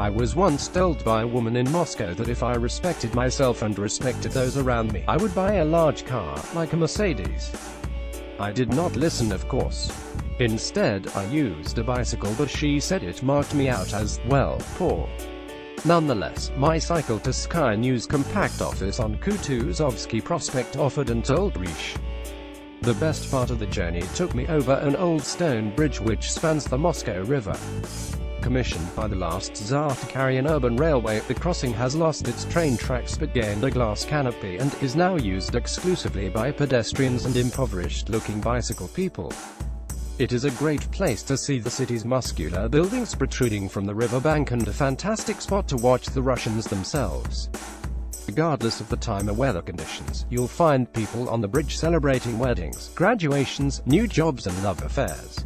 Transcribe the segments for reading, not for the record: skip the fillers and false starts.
I was once told by a woman in Moscow that if I respected myself and respected those around me, I would buy a large car, like a Mercedes. I did not listen, of course. Instead, I used a bicycle, but she said it marked me out as, well, poor. Nonetheless, my cycle to Sky News compact office on Kutuzovsky Prospect offered and told Rish. The best part of the journey took me over an old stone bridge which spans the Moscow River. Commissioned by the last Tsar to carry an urban railway, the crossing has lost its train tracks but gained a glass canopy and is now used exclusively by pedestrians and impoverished-looking bicycle people. It is a great place to see the city's muscular buildings protruding from the riverbank and a fantastic spot to watch the Russians themselves. Regardless of the time or weather conditions, you'll find people on the bridge celebrating weddings, graduations, new jobs and love affairs.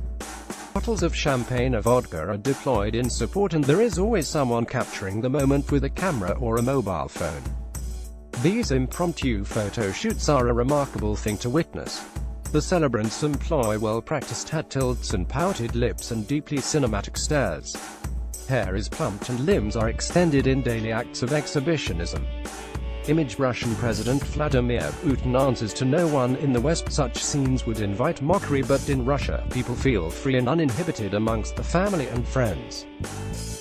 Bottles of champagne or vodka are deployed in support, and there is always someone capturing the moment with a camera or a mobile phone. These impromptu photo shoots are a remarkable thing to witness. The celebrants employ well-practiced head tilts and pouted lips and deeply cinematic stares. Hair is plumped and limbs are extended in daily acts of exhibitionism. Image Russian President Vladimir Putin answers to no one in the West. Such scenes would invite mockery, but in Russia, people feel free and uninhibited amongst the family and friends.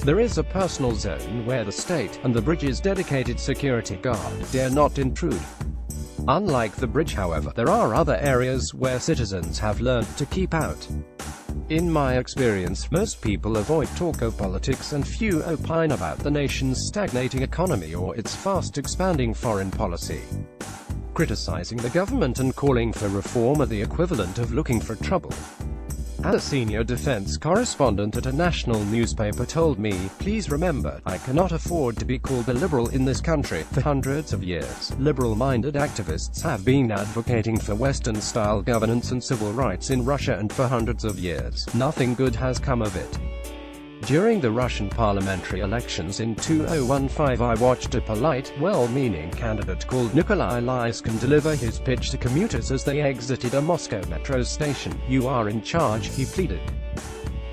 There is a personal zone where the state, and the bridge's dedicated security guard, dare not intrude. Unlike the bridge, however, there are other areas where citizens have learned to keep out. In my experience, most people avoid talk of politics and few opine about the nation's stagnating economy or its fast-expanding foreign policy. Criticizing the government and calling for reform are the equivalent of looking for trouble. As a senior defense correspondent at a national newspaper told me, "Please remember, I cannot afford to be called a liberal in this country." For hundreds of years, liberal-minded activists have been advocating for Western-style governance and civil rights in Russia, and for hundreds of years, nothing good has come of it. During the Russian parliamentary elections in 2015, I watched a polite, well-meaning candidate called Nikolai Lyaskin deliver his pitch to commuters as they exited a Moscow metro station. "You are in charge," he pleaded.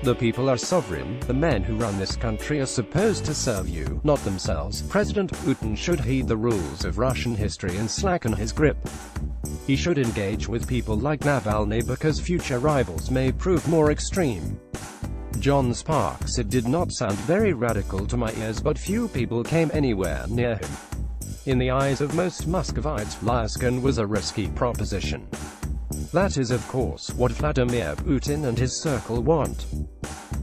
"The people are sovereign. The men who run this country are supposed to serve you, not themselves." President Putin should heed the rules of Russian history and slacken his grip. He should engage with people like Navalny because future rivals may prove more extreme. John Sparks. It did not sound very radical to my ears, but few people came anywhere near him. In the eyes of most Muscovites, Lyaskin was a risky proposition. That is, of course, what Vladimir Putin and his circle want.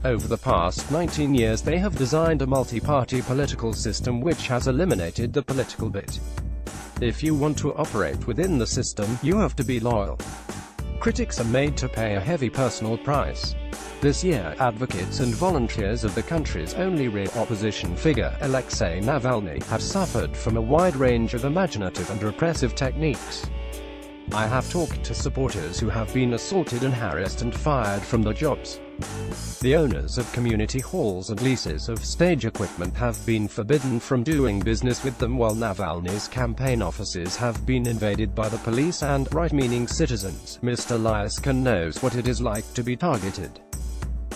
Over the past 19 years they have designed a multi-party political system which has eliminated the political bit. If you want to operate within the system, you have to be loyal. Critics are made to pay a heavy personal price. This year, advocates and volunteers of the country's only real opposition figure, Alexei Navalny, have suffered from a wide range of imaginative and repressive techniques. I have talked to supporters who have been assaulted and harassed and fired from their jobs. The owners of community halls and leases of stage equipment have been forbidden from doing business with them, while Navalny's campaign offices have been invaded by the police and right-meaning citizens. Mr. Lyaskin knows what it is like to be targeted.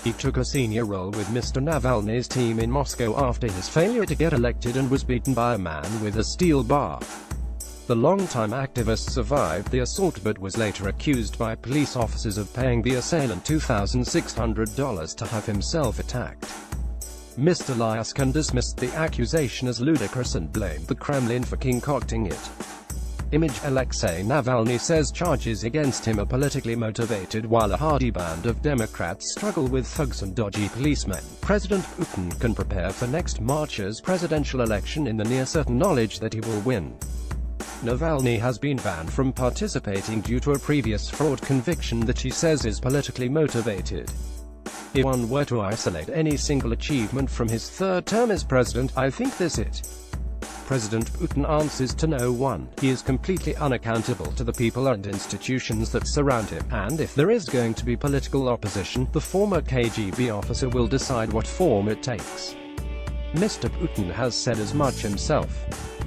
He took a senior role with Mr. Navalny's team in Moscow after his failure to get elected and was beaten by a man with a steel bar. The longtime activist survived the assault but was later accused by police officers of paying the assailant $2,600 to have himself attacked. Mr. Lyaskin dismissed the accusation as ludicrous and blamed the Kremlin for concocting it. Image Alexei Navalny says charges against him are politically motivated while a hardy band of Democrats struggle with thugs and dodgy policemen. President Putin can prepare for next March's presidential election in the near certain knowledge that he will win. Navalny has been banned from participating due to a previous fraud conviction that he says is politically motivated. If one were to isolate any single achievement from his third term as president, I think this it. President Putin answers to no one. He is completely unaccountable to the people and institutions that surround him, and if there is going to be political opposition, the former KGB officer will decide what form it takes. Mr. Putin has said as much himself.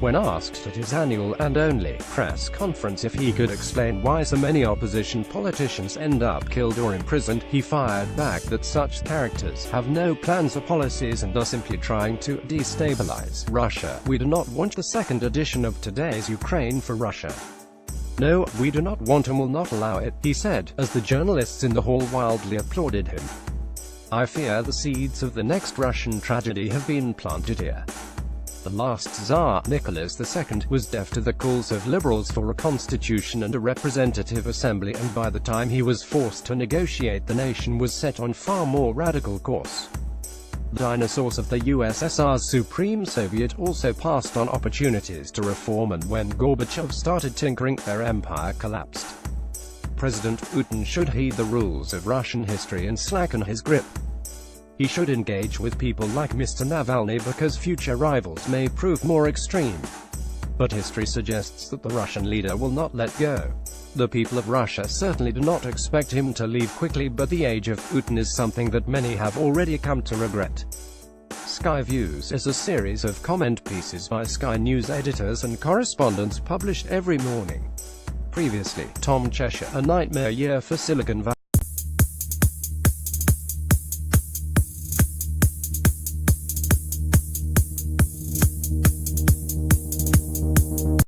When asked at his annual and only press conference if he could explain why so many opposition politicians end up killed or imprisoned, he fired back that such characters have no plans or policies and are simply trying to destabilize Russia. We do not want the second edition of today's Ukraine for Russia. No, we do not want and will not allow it, he said, as the journalists in the hall wildly applauded him. I fear the seeds of the next Russian tragedy have been planted here. The last Tsar, Nicholas II, was deaf to the calls of liberals for a constitution and a representative assembly, and by the time he was forced to negotiate, the nation was set on far more radical course. The dinosaurs of the USSR's Supreme Soviet also passed on opportunities to reform, and when Gorbachev started tinkering, their empire collapsed. President Putin should heed the rules of Russian history and slacken his grip. He should engage with people like Mr. Navalny because future rivals may prove more extreme. But history suggests that the Russian leader will not let go. The people of Russia certainly do not expect him to leave quickly, but the age of Putin is something that many have already come to regret. Sky Views is a series of comment pieces by Sky News editors and correspondents published every morning. Previously, Tom Cheshire, A Nightmare Year for Silicon Valley.